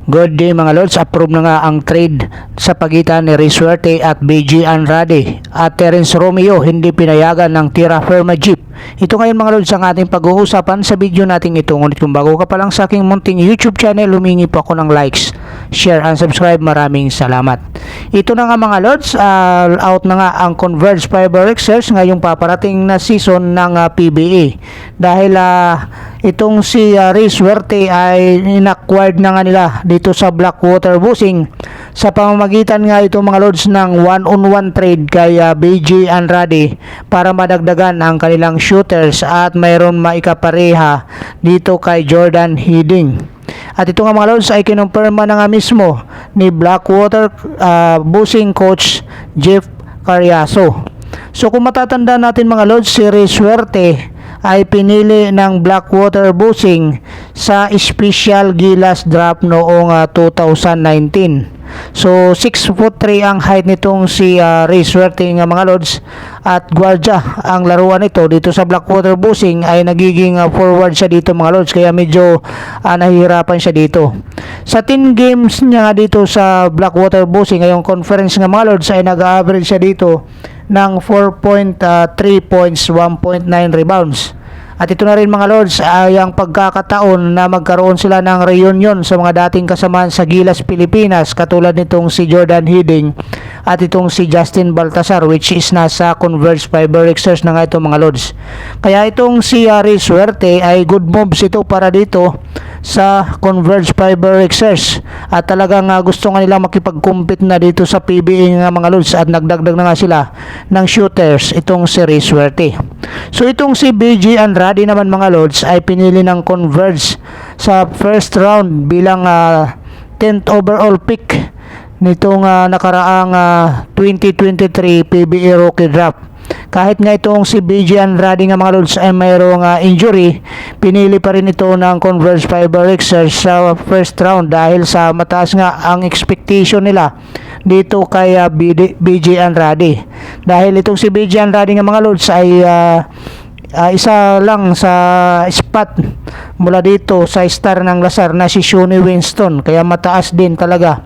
Good day mga Lods, approve na nga ang trade sa pagitan ni Risuerte at BG Andrade at Terence Romeo hindi pinayagan ng Tierra Firma Jeep. Ito ngayon mga Lods ang ating pag-uusapan sa video natin ito. Ngunit kung bago ka pa lang sa aking munting YouTube channel, humingi po ako ng likes, share and subscribe. Maraming salamat. Ito na nga mga Lods, out na nga ang Converge Fiber Exers ngayong paparating na season ng PBA. Dahil itong si Risuerte ay inacquired na nga nila dito sa Blackwater Busing sa pamamagitan nga ito mga Lods ng one-on-one trade kay BG Andrade para madagdagan ang kanilang shooters at mayroon maikapareha dito kay Jordan Hidding. At ito nga mga Lods ay kinumpirma na nga mismo ni Blackwater Busing coach Jeff Carriazo. So kung matatanda natin mga Lods, si Risuerte ay pinili ng Blackwater Busing sa special Gilas draft noong 2019. So 6'3" ang height nitong si Risuerte nga mga Lods, at guardia ang laruan nito dito sa Blackwater Busing ay nagiging forward siya dito mga Lods, kaya medyo nahihirapan siya dito. Sa 10 games niya nga dito sa Blackwater Busing ngayong conference nga mga Lods ay nag-average siya dito ng 4.3 points, 1.9 rebounds. At ito na rin mga Lods ay ang pagkakataon na magkaroon sila ng reunion sa mga dating kasamaan sa Gilas Pilipinas katulad nitong si Jordan Hidding at itong si Justin Baltasar, which is nasa Converge Fiber Exers na nga ito mga Lods. Kaya itong si Risuerte ay good moves ito para dito sa Converge Fiber Exers at talagang gusto nga nila makipag-compete na dito sa PBA nga mga Lods at nagdagdag na nga sila ng shooters itong si Risuerte. So itong si BG Andrade naman mga Lods ay pinili ng Converge sa first round bilang 10th overall pick nitong nakaraang 2023 PBA Rookie Draft. Kahit nga itong si BG Andrade nga mga Lods ay mayroong injury, pinili pa rin ito ng Converge Fiber Exers sa first round dahil sa mataas nga ang expectation nila dito kay BG Andrade. Dahil itong si BG Andrade nga mga Lods ay isa lang sa spot mula dito sa star ng Lasar na si Shuni Winston, kaya mataas din talaga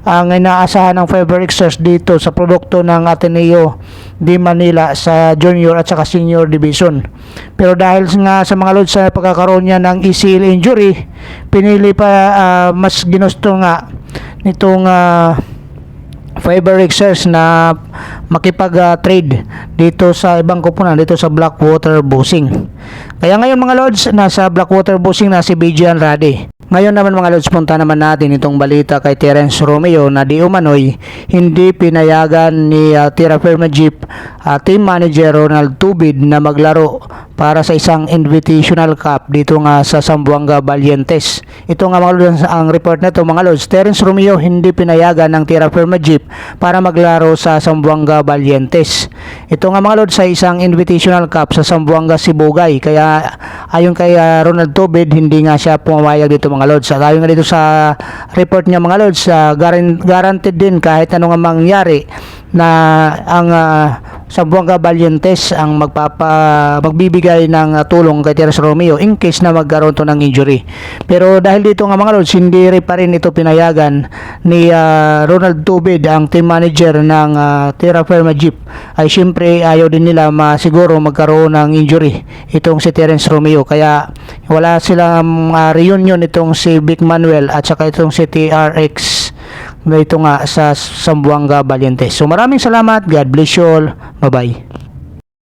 ang inaasahan ng Fiber Exers dito sa produkto ng Ateneo de Manila sa junior at saka senior division. Pero dahil nga sa mga Lods sa pagkakaroon niya ng ACL injury, pinili pa mas ginusto nga nitong Fiber Exers na makipag-trade dito sa ibang koponan dito sa Blackwater Busing. Kaya ngayon mga Lods, nasa Blackwater Busing na si BG Andrade. Ngayon naman mga Lods, punta naman natin itong balita kay Terence Romeo na di umano'y hindi pinayagan ni Tierra Firma Jeep team manager Ronald Tubid na maglaro para sa isang Invitational Cup dito nga sa Zamboanga Valientes. Ito nga mga Lods ang report na ito mga Lods. Terence Romeo hindi pinayagan ng Tierra Firma Jeep para maglaro sa Zamboanga Valientes. Ito nga mga Lods sa isang Invitational Cup sa Zamboanga Sibugay. Kaya ayon kay Ronald Tubid, hindi nga siya pumayag dito mga Lods. At ayon nga dito sa report niya mga Lods, guaranteed din kahit ano nga mangyari na ang Zamboanga Valientes ang magbibigay ng tulong kay Terence Romeo in case na magkaroon to ng injury. Pero dahil dito nga mga Lods, hindi pa rin ito pinayagan ni Ronald Tubid, ang team manager ng Tierra Firma Jeep, ay syempre ayaw din nila masiguro magkaroon ng injury itong si Terence Romeo. Kaya wala silang reunion itong si Vic Manuel at saka itong si TRX na ito nga sa Zamboanga Valientes. So maraming salamat. God bless you all. Bye bye.